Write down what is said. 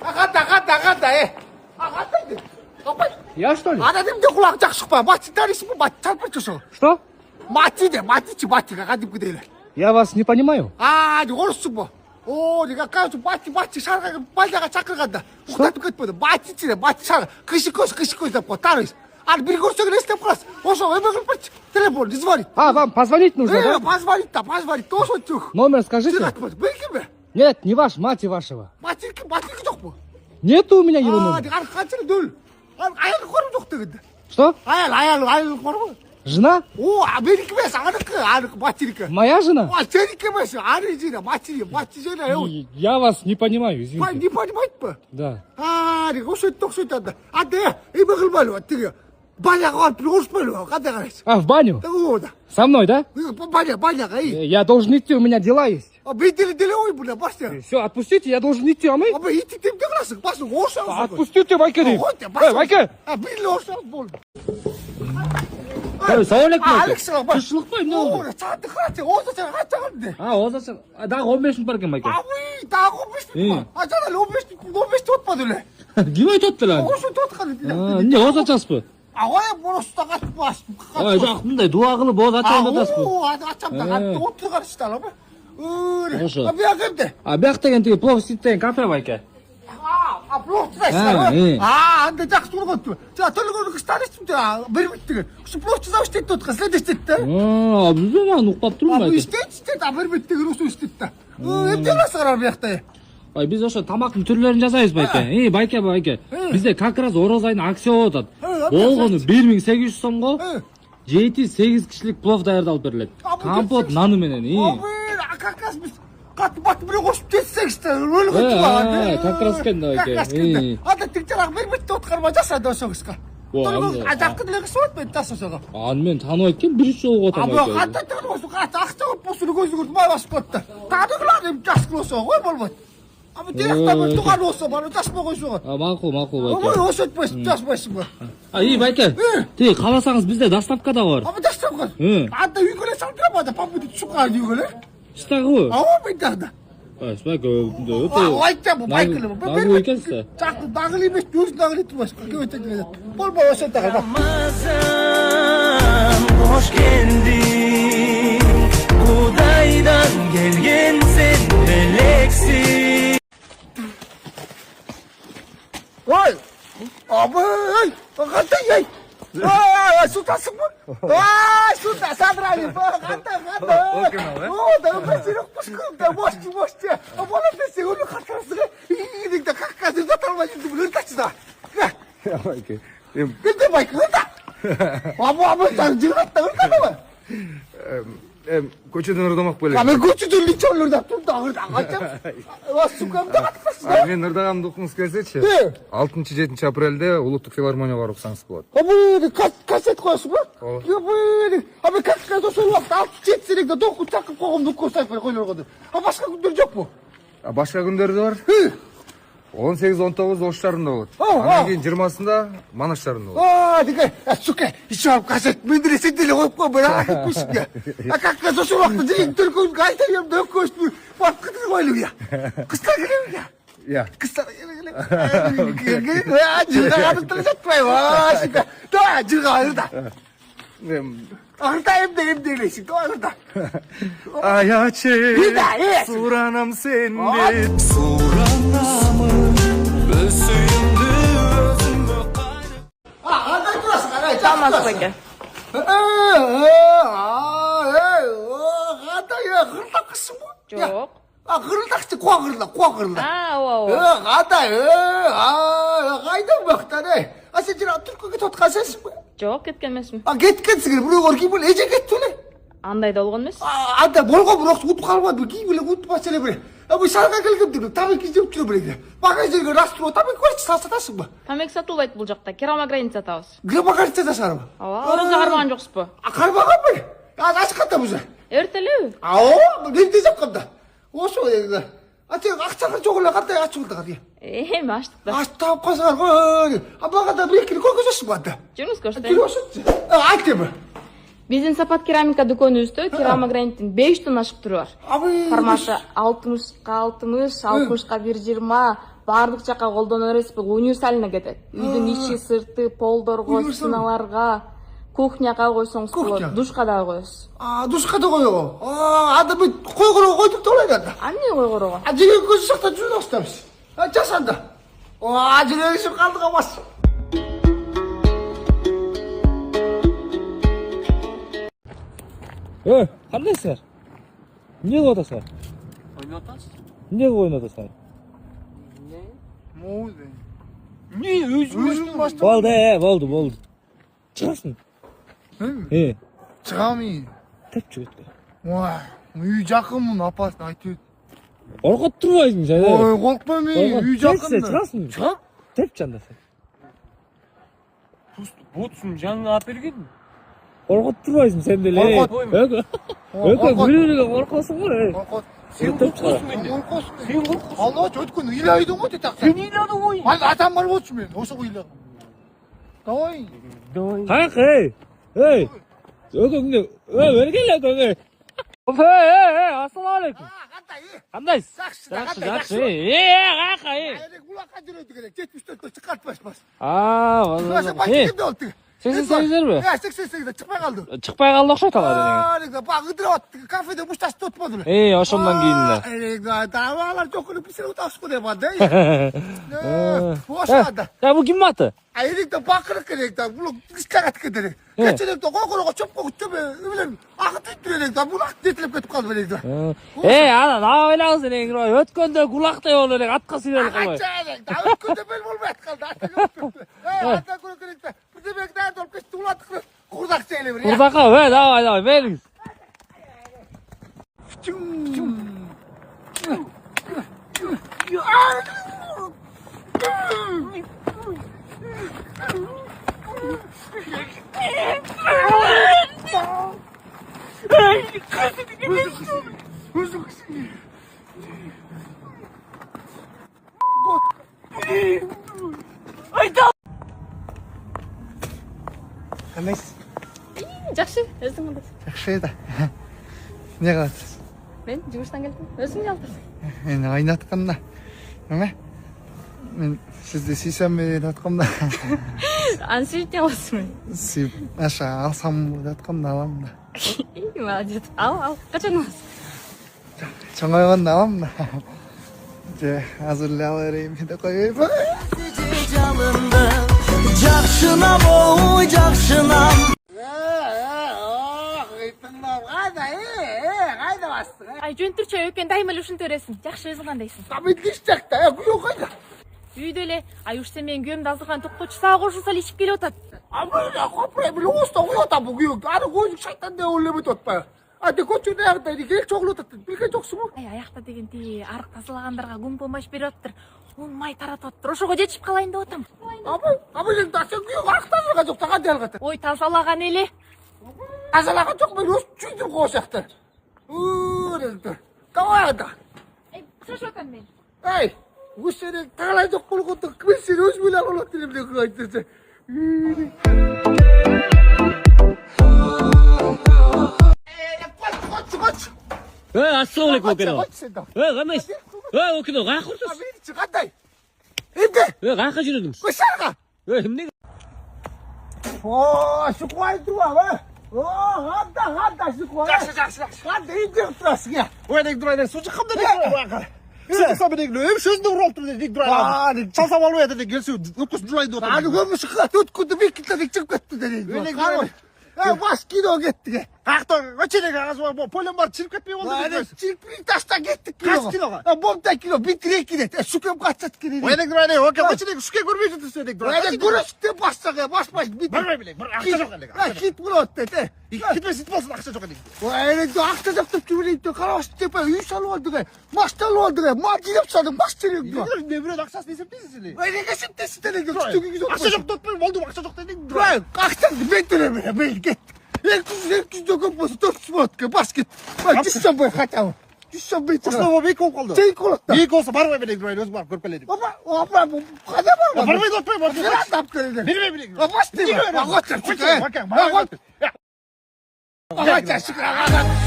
Қандай. Я что ли? Ана демде құлақ жақ шықпа. Мати тарисың ба? Мати талпыр жүрсің. Что? Мати де, матичи, матиға қадып кедейлі. Я вас не понимаю. орыссың ба? Неге қазір мати шарға балдаға шақырғанда. Ұқтатып кетпеді. Матичі де, мати шарға. Кіші көз деп қой, тарис. Bir көрсең не істеп қаласың? Осы өмір қылпыршы. Телефон, не звонит. Вам позвонить нужно, да? Позвонить. Осы өттік. Номер скажите. Білгі ме? Нет, не ваш, мать вашего. Матикі жоқ бұл. Нету у меня его номера. Қаншыры дөл. Аял қорым жоқ дегенде. Что? Аял қорым. Жена? Менікі емес, аныкі, матинікі. Моя жена? Сенікі емес, аны жена, мати жена. Я вас не понимаю, извините. Не понимает ба? Да. Осы өтті. Еме қылмайлы, теге. Баняға алып бір ұрыспайлы, қандай қарайсың? В баню? Да. Со мной, да? Баняға, Я должен идти, у меня дела есть. Мен деле ой, бля, басты. Все, отпустите, я должен идти, а мы? Мен итті демде қыласың, басың, орсы алсың. Отпустите, Вайка. Вайка! Мен орсы алып болды. Сауалейкум. Алексей, ба. Тышылық па, не oldu? Сағатты қыраты, осы сән қачаған де. Оза дағы 15 минут бар екен, Майка. Дағы 15 минут ба? Жаңа 15 отпады ле. Кім айтып отты lan? Осы отқан еді. Не, оз açaспы? Орыста қатып басып. Жоқ, мындай дуа қылып оз açайын жатасыз. Ачамда қатты отырған ішталы ба? Ошо. Бияқ емде? Бияқ деген тегі плов істейтін кафе, Майка. Плов істейсің ба? Анда жақсы тұрғанды. Төлігені қыстан істім бермейді. Осы плов жасау істейді отқан, след істейді. Бізде маған ұқпап тұрмын, Майка. Істейді, бермейді деген осы істейді. Емде оласығар бияқта. Biz ошо тамактын түрлөрүн жасайбыз, Байке. Байке. Бизде как раз ороз айына акция болуп атат. Болгону 1800 сомго 7-8 кишилик плов даярдалып берилет. Компот, наны менен. Как раз биз катты бат бире кошуп кетсеңизде өлгөн. Как раз экен да, Байке. Анда тик жарак бербейт откарма жасады ошоңузга. Ажакты деле кышып атпайт да ошого. Аны мен тааныбайт экен, биринчи жолу атам, Байке. Кандай тааныбайсың? Акча болсун көзүңүздү май басып кетти. Тааныгылар жаш кылса ой болбойт. Директор туған осы, бары жасма қойсуға. Мақұл, Байке. Ой, осы өтпейсің, жасмайсың ба? Байке, тегі қаласаңыз бізде доставка да бар. Доставка? Анда үйгеле салдыра ма да, памбуды түсуға үйгеле? Штағы? Мен дағда. Байке, айтта бұл, байкілі бұл. Нағыл екенсі? Жақты дағыл емес, өзі дағыл етіп басқа, көйте келеді. Болма осы өттіға. Ramazan, hoş geldin. Kudaydan gelgensin, meleksin. Ой, қандай, сутасың ба? Сута, содрали, қандай. Да, бәсерек пұшқым, да, мошти. Бола бәсе, өлі қатарсың, үйіңді қазір жатармайсың, өлтәші да. Байке. Білді байқы, өлтә. Жығатта өлтәді ба? Көчеден ырдамақ бөлек. Мен көчеден личон ырдап тұрды, ағачам. Сукамда қатықсыз. Мен ырдағанымды оқыңыз келсечі. 6-7 апрелде Улуттық филармонияға барып оқсаңыз болады. Бұл кассет қойсың ба? Мен кассет осы уақытта 6-7 сенекті доқын чақып қоғымды көсайып қойлар қоды. Басқа күндер жоқ бұл? Башқа күндерді бар. 18-19 Оштарында болады. Анан кейін 20-сында Манаштарында болады. Деге, сука, еще алып кассет мендіре сенделе қойып қой, бір аға кетпейсің. Как раз осы уақытта деген түркөңізге айтайым да көшті барып қыдыр қойлы я. Қыстар келем я. Қыстар келем. Жырғағаны тілі жатпай, сука. Да, жырғағаны да. Ağırda emdeleysin, ağırda. Ayaçe, suranam sende. Suranamın, bösüyümdü, özümdü kaynım. Ağırda durasın, ağırda. Tamam Bayke. Ağırda ya, hırda kısım bu. Жоқ. Hırda kısım, koğa hırda. Ağırda, қайдан бақтан, сен жаңа түркіге тотқан сенсің бе? Жоқ, кеткен емеспін. Кеткенсің, біреу кейбір еже кетті өле. Андай да болған емес. Анда болған бір оқсы ұтып қалмады, кейбір ұтып басыле біре. Бұл шарға келгенде тамекі жеп жүре біре. Магазинге рас тұру, тамекі көрші сатасың ба? Тамек сатылбайды бұл жақта, керамогранит сатабыз. Граммогранит сатасың ба? Ораза қармаған жоқсыз ба? Қармаған ба? Ашқанда бұза? Ертелеу. Менде жаққанда. Осы ой, сен ақшаға жоғыла қандай ашығылды қады? Аштық та. Аштап қасығар ғой. Бағада бір-екілі көргізесің ба анда? Жүріңіз көрсетейін. Жүріңіз. Айт демі. Биздин сапат керамика дүкөнүбүздө керамограниттин 5 тонна ашык түрү бар. Форматы 60-ка 60, 60-ка 120, баардык жака колдоно бересизби? Универсалына кетет. Үйдүн ичи, сырты, полдорго, стеналарга, кухняга койсоңуз болот, душка да коесуз. Душка да коёбу? Анда бүт койгорго койдук да ойлойт анда. Эмне койгорго? Жеген көзү жакта жүрүп атабыз. Жасанда. Жүрөгү калдыга бас. кандайсыңар? Эмне кылып атасыңар? Ойноп атасыз? Эмне кылып ойноп атасыңар? Өзүң баштап. Болду. Чыгасың. Чыгам мен. Теп чыгыт. Үй жакынмын, апасын айтып. Коркуп турбайсың сен? Ой, коркпойм мен. Үй жакын. Чыгасың. Чыгам. Теп жандасың. Бутсун жанына алып бергенмин. Коркуп турбайсың сен деле. Біреулерге коркосуң ғой. Коркот. Сен коркосуң Сен коркосуң. Алла өткөн ыйлайдың ғой тетак. Сен ыйладың ғой. Атам бар болчу мен. Ошо ыйладым. Давай. Кайкы. Өкөңдү. Бергеле өкөңдү. Ассалаmu алейкум. Кандайсыз? Жакшы. Кайка. Улакка жүрөдү керек. 74 чыкартпашпыз. Кимде болду? 88-дерби? 88-де чыкпай калды. Чыкпай калды окшойт алар дене. Баг ыдырып атты. Кафеде бушташып отподулу. Ошондон кийин да. Алар жокуну писирип атабызбы деп анда. Ошода. Бул кимдин аты? Айрыкта бакырык керек да. Бул кыстагат керек. Кечелекте койгорго чопко төбө билем. Акыт иттирек да. Бул акыт детилип кетип калды белек да. Анан аба ойлаңыз эле, өткөндө кулактай болду элек, атка сүйрөлүп калбай. Өткөндө бел болбой аткалды. Ата көрө керек да. Бирдебек да толуп кетти. Улатып курдак сейле бир. Курдакка, давай, бериңиз. Кандайсыз? Жакшы, өзүң кандайсың? Жакшы да. Эмне кыласыз? Мен жумуштан келдим. Өзүң жалтырсың. Мен ойнатканда. Эме? Мен сизди сүйсөм деп аткам да. Аны сүйүп аласың. Сүйүп, аша алсам деп аткам да алам да. Молодец. Ал. Качан аласың? Чоңойгондо алам да. Же азыр эле ала берейин деп коюйбу. Жалынды жакшынам ой жакшынам. Кайда бастың? Ай жөнтүрчө өкөн дайыма эле ушинте бересиң. Жакшы өзүң кандайсың? Мен киш жакта, күйөө кайда? Үйдө эле. Ай уж сен менин күйөөмдү азыркан токкочу сага кошулса эле ичип келип атат. Мен капырай биле оста куюп атам бу күйөө. Аны койдук шайтан деп ойлоп атпайбы? Көчөнүн аягында кел чогулуп атат. Билген жоксуңбу? Ай аякта деген тиги арык тазалагандарга күн помощь берип атыптыр. Ун май таратып атыптыр. Ошого жетишип калайын деп атам. Сен күйөө арык тазалаган жок, кантип алгат? Ой тазалаган эле. Тазалаган жок, мен өз чүйдүм коошакты. Давай анда. Шашып атам мен. Ай, сени таалай жок болгондо мен сени өзүм эле алып атам деп айтты. Ассалаmu алейкум окено. Кандайсың? Окено, каяка урсуз? Кандай? Эмне? Каяка жүрөдүң? Кошарга. Эмне? Шукуай турабы? Анда шукуай. Жакшы. Кандай индеп турасың я? Ойнек дурайдан су чыкканда дек. Сен сабы дек, сөзүндө уралып тур дек дурайдан. Чалсам албай атат дек, келсе өпкөсүн дурайын деп атат. Аны көмүш кылат өткөндө бекитте дек чыгып кетти дек. Баш кино кетти. Каяктан өчелек агасы бар, полем бар, чирip кетпей болду дек. Чирпи таштан кеттик Кайсы киного? Бомтай кино, битире кино. Шукем качат кино. Ойнек дурайдан, оке өчелек шуке көрбөй жүрсүң дек дурайдан. Ойнек көрөштү башсага, башпай бит. Барбай билек, акча жок элек. Хит болот дете. Кетпес ит болсун, акча жок элек. Ойнек акча жок деп жүрөйт. Караш деп үй салып алдыга. Маштал алдыга. Мадилеп салдым, маш керек. Не бирөө акчасын эсептейсиз эле. Ойнек эсептейсиз делек. Акча жок деп болду, акча жок дедиң. Акчаны мен төлөмөйм, мен кет. 200 көп болсо 400 болот ке, бас кет. 100 бой хотя бы. 100 бой. Коштобо бек болуп калды. Чей болот да. Бек болсо барбай билек дурайдан, өзү барып көрүп келелик. Кандай бар? Барбай деп атпайбы? Бират тап келди. Бербей билек. Баш дейм. Агача. Агача. Агача.